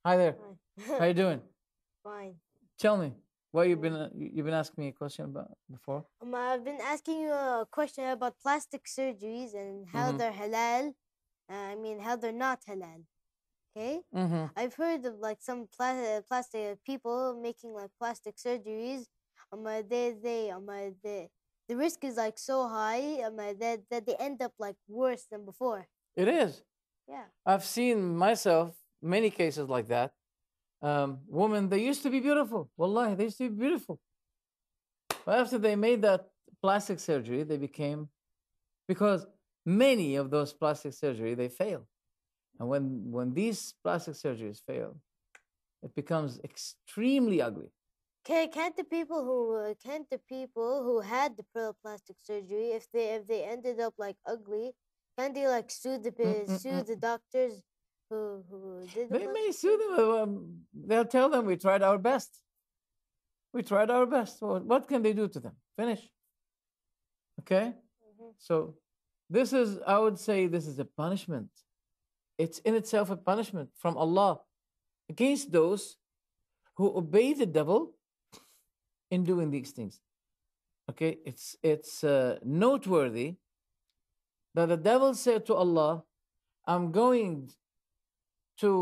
Hi there. How you Fine. doing? Fine. Tell me, what Mm. you've been asking me a question about before? I've been asking you a question about plastic surgeries and how Mm-hmm. they're halal. How they're not halal. Okay. Mm-hmm. I've heard of like some plastic people making like plastic surgeries. The risk is like so high. That they end up like worse than before. It is. Yeah. I've seen myself many cases like that. Women, they used to be beautiful. Wallahi, they used to be beautiful. But after they made that plastic surgery, they became, because many of those plastic surgery, they fail. And when these plastic surgeries fail, it becomes extremely ugly. Can't the people who had the plastic surgery, if they ended up like ugly, can't they like sue Mm-mm-mm. the doctors who did the They may plastic sue surgery? them. They'll tell them we tried our best. We tried our best. What can they do to them? Finish. Okay? Hmm. So this is, I would say, this is a punishment. It's in itself a punishment from Allah against those who obey the devil in doing these things. Okay? It's noteworthy that the devil said to Allah, I'm going to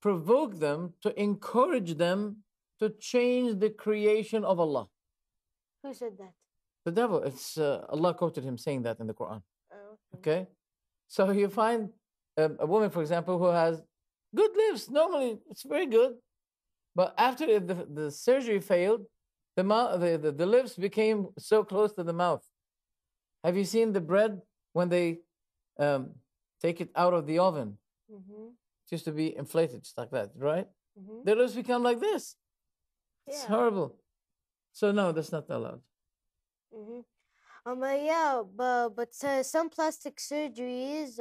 provoke them, to encourage them to change the creation of Allah. Who said that? The devil, it's Allah quoted him saying that in the Quran. Oh, okay. Okay? So you find a woman, for example, who has good lips. Normally, it's very good. But after the surgery failed, the lips became so close to the mouth. Have you seen the bread when they um, take it out of the oven? Mm-hmm. It used to be inflated, just like that, right? Mm-hmm. Their lips become like this. It's Yeah. horrible. So no, that's not allowed. Mm-hmm. Yeah, but some plastic surgeries,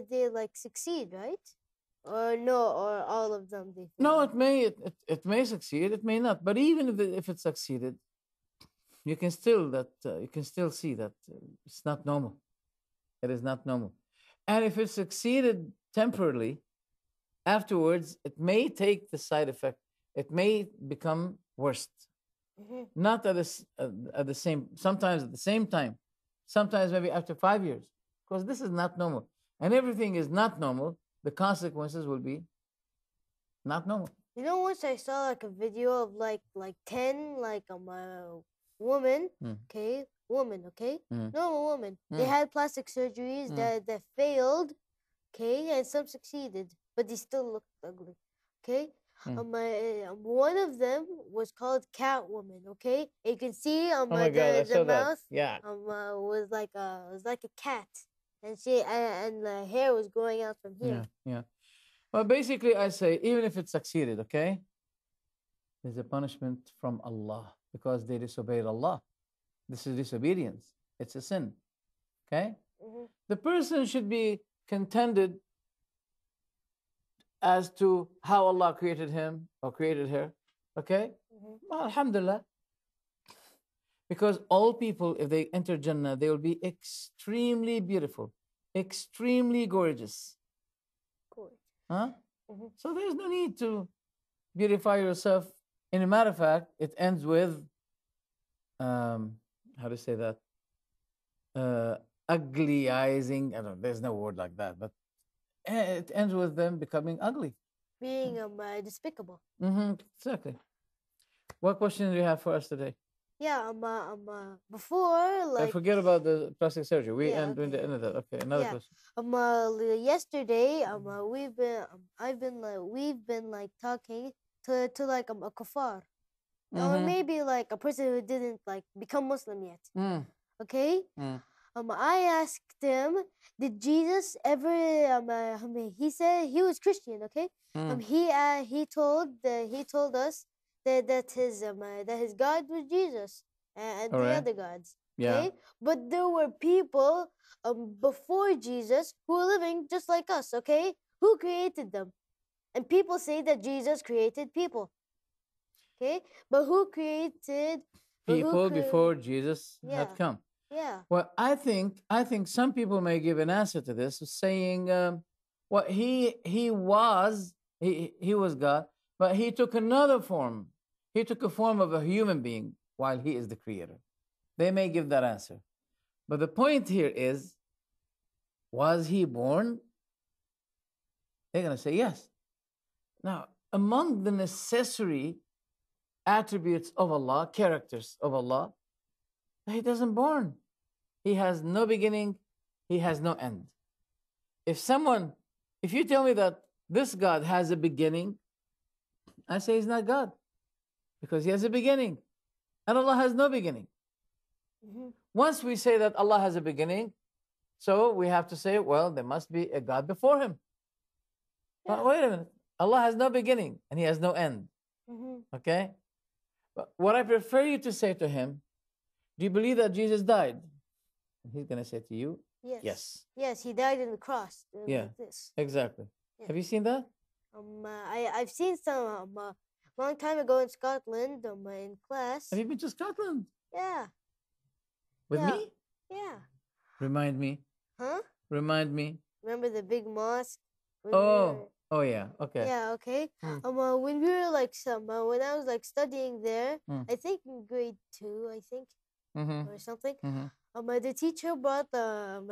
they like succeed, right? Or no, or all of them they No, fail. it may succeed, it may not. But even if it succeeded, you can still see that it's not normal. It is not normal. And if it succeeded temporarily, afterwards it may take the side effect. It may become worse. Mm-hmm. Not at the same. Sometimes at the same time. Sometimes maybe after 5 years, because this is not normal. And everything is not normal. The consequences will be not normal. Once I saw like a video of like 10 like a woman, Mm, okay, mm, normal woman. They mm, had plastic surgeries mm, that failed, okay, and some succeeded, but they still looked ugly, okay. mm. One of them was called Catwoman, okay. You can see Oh my God, I the saw that. mouth Yeah, was like a cat, and the hair was growing out from here. yeah, yeah. Well, basically, I say even if it succeeded, okay, there's a punishment from Allah because they disobeyed Allah. This is disobedience. It's a sin. Okay? Mm-hmm. The person should be contented as to how Allah created him or created her. Okay? Mm-hmm. Well, alhamdulillah. Because all people, if they enter Jannah, they will be extremely beautiful, extremely gorgeous. Cool. Huh? Mm-hmm. So there's no need to beautify yourself. In a matter of fact, it ends with um, how to say that? Uh, uglyizing. I don't know, there's no word like that, but it ends with them becoming ugly. Being despicable. Exactly. What question do you have for us today? Yeah, before like Forget about the plastic surgery. We yeah, end doing the okay, end of that. okay. Okay, another Yeah. question. Yesterday, we've been like talking to like a kafar, or Mm-hmm. maybe like a person who didn't like become Muslim yet. Mm. Okay. Mm. I asked him, did Jesus ever? He said he was Christian. Okay. Mm. He told us that his God was Jesus and All the right. other gods. Yeah. Okay. But there were people before Jesus who were living just like us. Okay. Who created them? And people say that Jesus created people. Okay. But who created? But who People cre- before Jesus had Yeah. come. Yeah. Well, I think some people may give an answer to this, saying, well, he was He was God, but he took another form. He took a form of a human being while he is the creator. They may give that answer. But the point here is, was he born? They're going to say yes. Now, among the necessary attributes of Allah, characters of Allah, he doesn't born. He has no beginning, he has no end. If you tell me that this God has a beginning, I say he's not God because he has a beginning and Allah has no beginning. Mm-hmm. Once we say that Allah has a beginning, so we have to say, well, there must be a God before him. Yeah. But wait a minute. Allah has no beginning and he has no end. Mm-hmm. Okay? But what I prefer you to say to him, do you believe that Jesus died? And he's going to say to you, Yes. yes. Yes, he died in the cross. Yeah. Like this. Exactly. Yeah. Have you seen that? I've seen some long time ago in Scotland in class. Have you been to Scotland? Yeah. With Yeah. me? Yeah. Remind me. Huh? Remind me. Remember the big mosque? Oh yeah. Okay. Yeah, okay. Mm. When we were like when I was like studying there, Mm. I think in grade 2, I think, Mm-hmm. or something. Mm-hmm. The teacher brought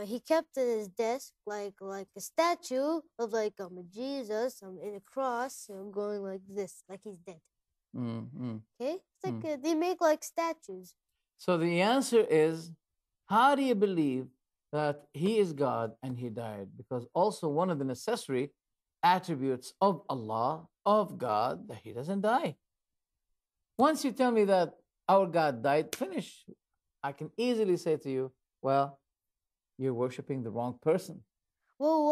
he kept in his desk like a statue of like Jesus in a cross going like this, like he's dead. Mm-hmm. Okay, it's like they make like statues. So the answer is, how do you believe that he is God and he died? Because also one of the necessary attributes of Allah, of God, that he doesn't die. Once you tell me that our God died, finish. I can easily say to you, well, you're worshiping the wrong person. Well,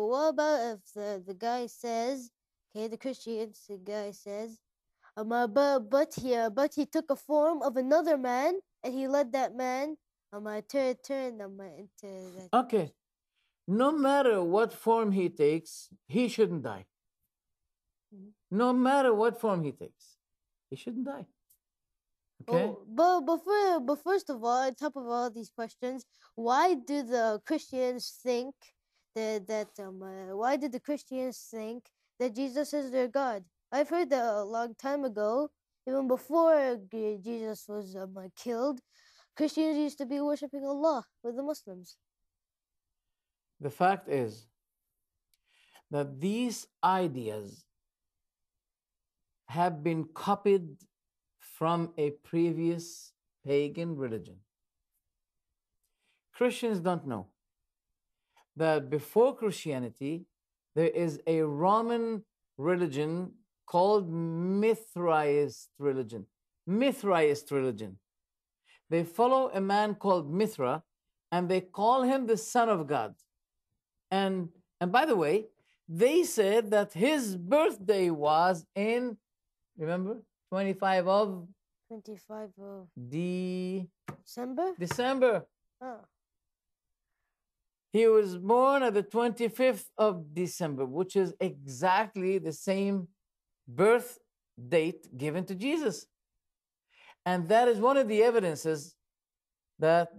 what about if the guy says, okay, the guy says, but he took a form of another man and he let that man turn into that. Okay. No matter what form he takes, he shouldn't die. Mhm. No matter what form he takes, he shouldn't die. Okay? But first of all, on top of all these questions, why do the Christians think why did the Christians think that Jesus is their God? I've heard that a long time ago, even before Jesus was killed, Christians used to be worshiping Allah with the Muslims. The fact is that these ideas have been copied from a previous pagan religion. Christians don't know that before Christianity, there is a Roman religion called Mithraist religion. Mithraist religion. They follow a man called Mithra, and they call him the Son of God. And by the way, they said that his birthday was in, remember, 25 of 25 of December. December? Oh. He was born at the 25th of December, which is exactly the same birth date given to Jesus. And that is one of the evidences that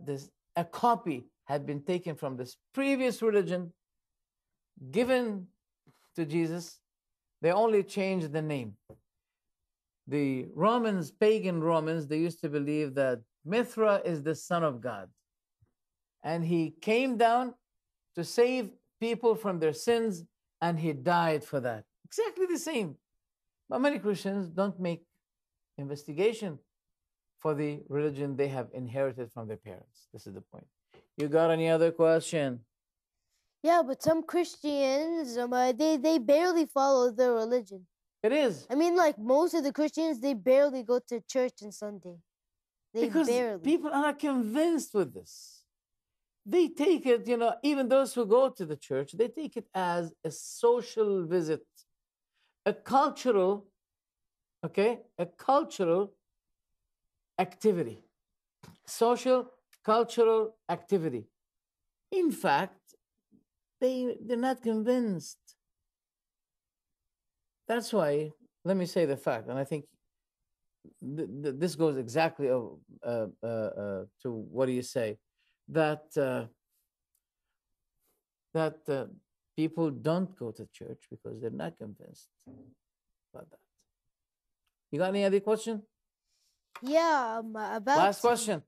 a copy had been taken from this previous religion given to Jesus. They only changed the name. The Romans, pagan Romans, they used to believe that Mithra is the Son of God. And he came down to save people from their sins, and he died for that. Exactly the same. But many Christians don't make investigation for the religion they have inherited from their parents. This is the point. You got any other question? Yeah, but some Christians, they barely follow their religion. It is. I mean, like most of the Christians, they barely go to church on Sunday. Because barely. People are not convinced with this. They take it, even those who go to the church, they take it as a social visit, a cultural activity, social, cultural activity. In fact, they're not convinced. That's why, let me say the fact, and I think this goes exactly to what do you say, that people don't go to church because they're not convinced about that. You got any other question? Yeah, about Last question.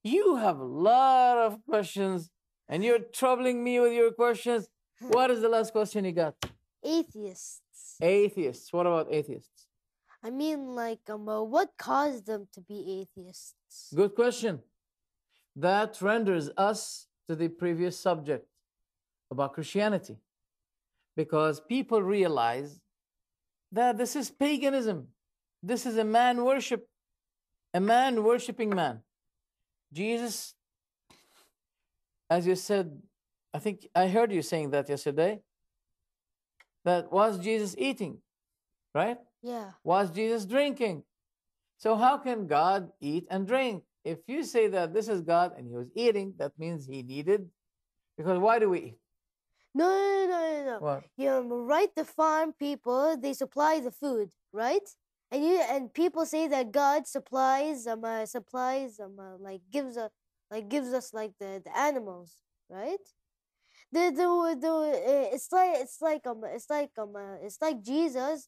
You have a lot of questions and you're troubling me with your questions. What is the last question you got? atheists. Atheists. What about atheists? I mean, like, what caused them to be atheists? Good question. That renders us to the previous subject about Christianity. Because people realize that this is paganism. This is a man worshiping man. Jesus, as you said, I think I heard you saying that yesterday, that was Jesus eating, right? Yeah. Was Jesus drinking? So how can God eat and drink? If you say that this is God and he was eating, that means he needed, because why do we eat? No. What? Right, the farm people, they supply the food, right? And people say that God supplies gives us like the animals, right? It's like Jesus,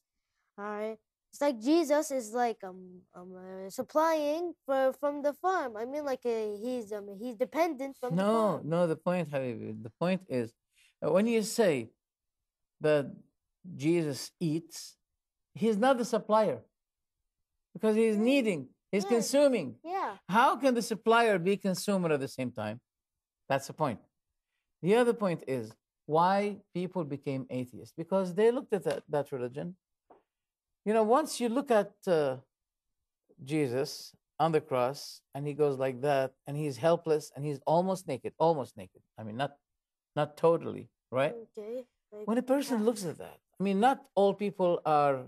it's like Jesus is like supplying from the farm. I mean, like he's dependent from the farm. No, the point, Habibi, the point is when you say that Jesus eats, he's not the supplier because he's needing, he's Yeah. consuming. Yeah. How can the supplier be consumer at the same time? That's the point. The other point is why people became atheists, because they looked at that religion. Once you look at Jesus on the cross and he goes like that and he's helpless and he's almost naked. I mean, not totally, right? Okay. When a person looks at that, I mean, not all people are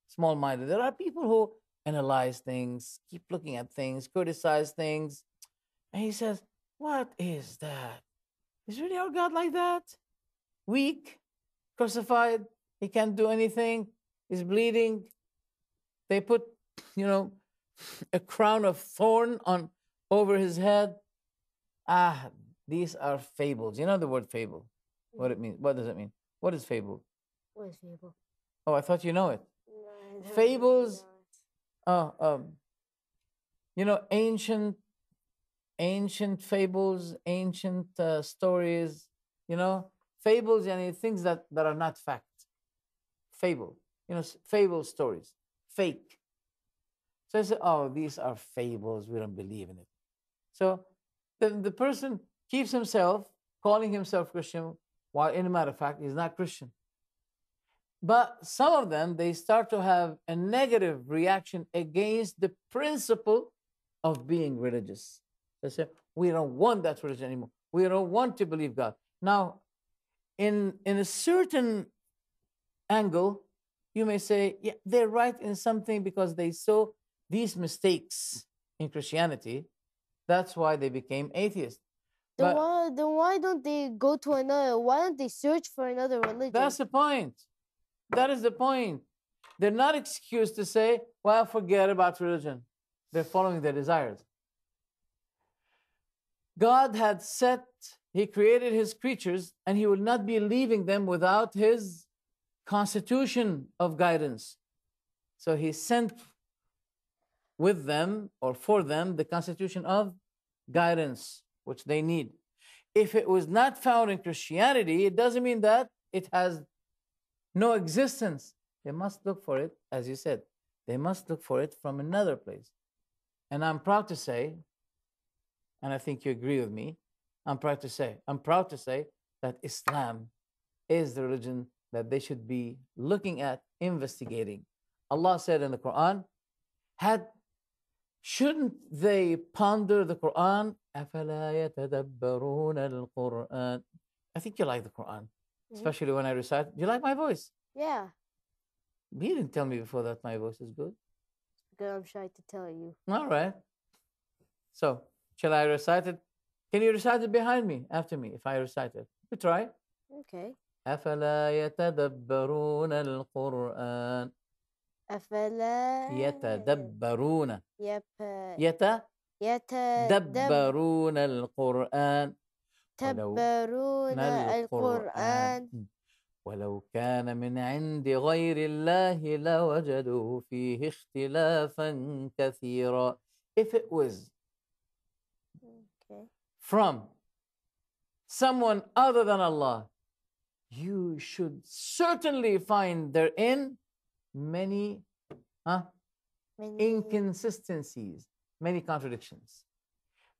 small-minded. There are people who analyze things, keep looking at things, criticize things. And he says, what is that? Is really our God like that? Weak, crucified, he can't do anything, he's bleeding. They put, a crown of thorn on over his head. These are fables. You know the word fable, what it means. What does it mean? What is fable? What is fable? Oh, I thought you know it. No, I don't really Fables. know Ancient fables, ancient stories. Fables, things that are not fact. Fable. Fable stories. Fake. So I say, oh, these are fables. We don't believe in it. So the person keeps himself calling himself Christian, while in a matter of fact, he's not Christian. But some of them, they start to have a negative reaction against the principle of being religious. They say, we don't want that religion anymore. We don't want to believe God. Now, in a certain angle, you may say, yeah, they're right in something because they saw these mistakes in Christianity. That's why they became atheists. Then why don't they go to another? Why don't they search for another religion? That's the point. That is the point. They're not excused to say, well, forget about religion. They're following their desires. God had set, he created his creatures, and he will not be leaving them without his constitution of guidance. So he sent with them or for them the constitution of guidance, which they need. If it was not found in Christianity, it doesn't mean that it has no existence. They must look for it, as you said, they must look for it from another place. And I'm proud to say, and I think you agree with me, I'm proud to say that Islam is the religion that they should be looking at, investigating. Allah said in the Quran, shouldn't they ponder the Quran? أَفَلَا يَتَدَبَّرُونَ الْقُرْآنَ. I think you like the Quran, especially when I recite. Do you like my voice? Yeah. You didn't tell me before that my voice is good. Because I'm shy to tell you. All right. So, shall I recite it? Can you recite it behind me, after me, if I recite it? You try. Okay. أَفَلَا يَتَدَبَّرُونَ الْقُرْآنَ. أفلا يتدبرون يتدبرون يتدبرون القرآن تدبرون القرآن ولو كان من عند غير الله لوجدوا فيه اختلافا كثيرا. If it was Okay. from someone other than Allah, you should certainly find therein many Many. inconsistencies, many contradictions.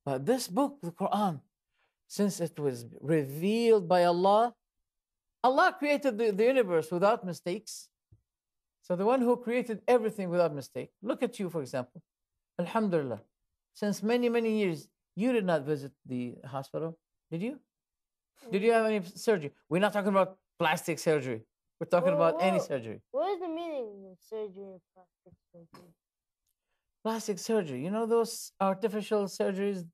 But this book, the Quran, since it was revealed by Allah, Allah created the universe without mistakes. So the one who created everything without mistake. Look at you, for example. Alhamdulillah. Since many, many years, you did not visit the hospital, did you? Did you have any surgery? We're not talking about plastic surgery. We're talking about any surgery. What is the meaning of surgery and plastic surgery? Plastic surgery, you know those artificial surgeries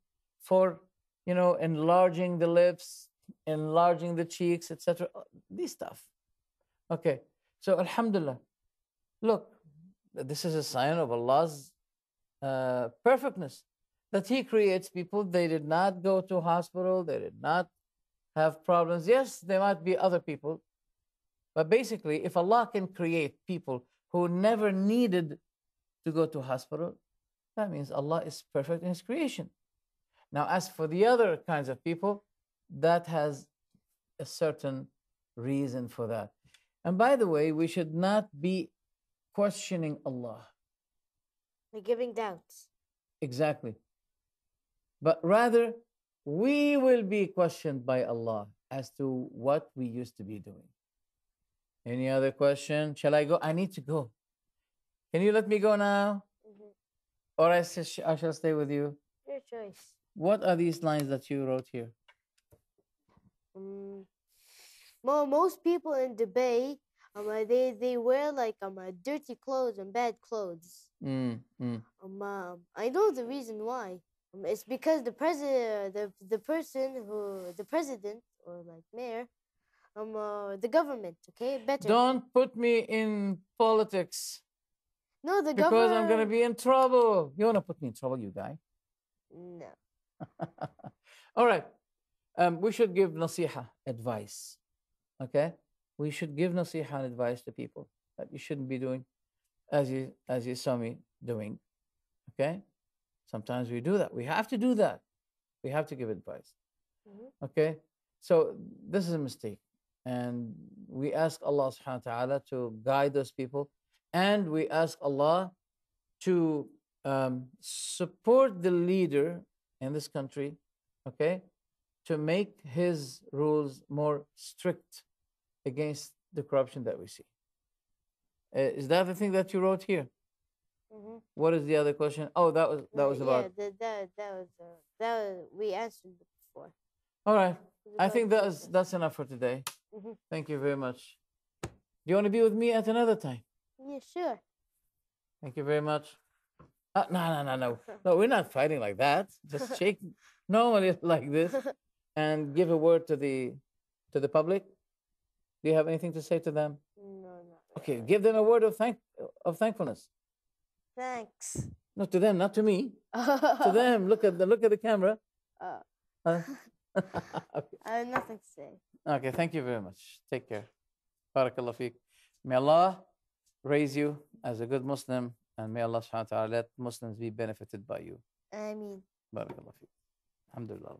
for, enlarging the lips, enlarging the cheeks, etc. These stuff. Okay. So Alhamdulillah. Look, this is a sign of Allah's perfectness, that He creates people. They did not go to hospital. They did not have problems. Yes, there might be other people, but basically, if Allah can create people who never needed to go to hospital, that means Allah is perfect in His creation. Now, as for the other kinds of people, that has a certain reason for that. And by the way, we should not be questioning Allah. Like giving doubts. Exactly. But rather, we will be questioned by Allah as to what we used to be doing. Any other question? Shall I go? I need to go. Can you let me go now? Or I shall stay with you? Your choice. What are these lines that you wrote here? Most people in Dubai, they wear like dirty clothes and bad clothes. I know the reason why. It's because the president or like mayor, the government, okay, better. Don't put me in politics. No, the because government. I'm gonna be in trouble. You wanna put me in trouble, you guy? No. All right. We should give nasiha, advice. Okay? We should give nasiha and advice to people that you shouldn't be doing as you saw me doing. Okay? Sometimes we do that. We have to do that. We have to give advice. Okay? So this is a mistake. And we ask Allah subhanahu wa ta'ala to guide those people. And we ask Allah to support the leader in this country, okay, to make his rules more strict against the corruption that we see. Is that the thing that you wrote here? What is the other question? Oh, that was about. Yeah, that was we answered it before. All right, I think that's enough for today. Thank you very much. Do you want to be with me at another time? Yeah, sure. Thank you very much. No, we're not fighting like that. Just shake normally like this and give a word to the public. Do you have anything to say to them? No. Okay, give them a word of thankfulness. Thanks. No, to them, not to me. To them. Look at the camera. Okay. I have nothing to say. Okay, thank you very much. Take care. Barakallah feek. May Allah raise you as a good Muslim, and may Allah subhanahu wa ta'ala let Muslims be benefited by you. Ameen. Barakallah feek. Alhamdulillah.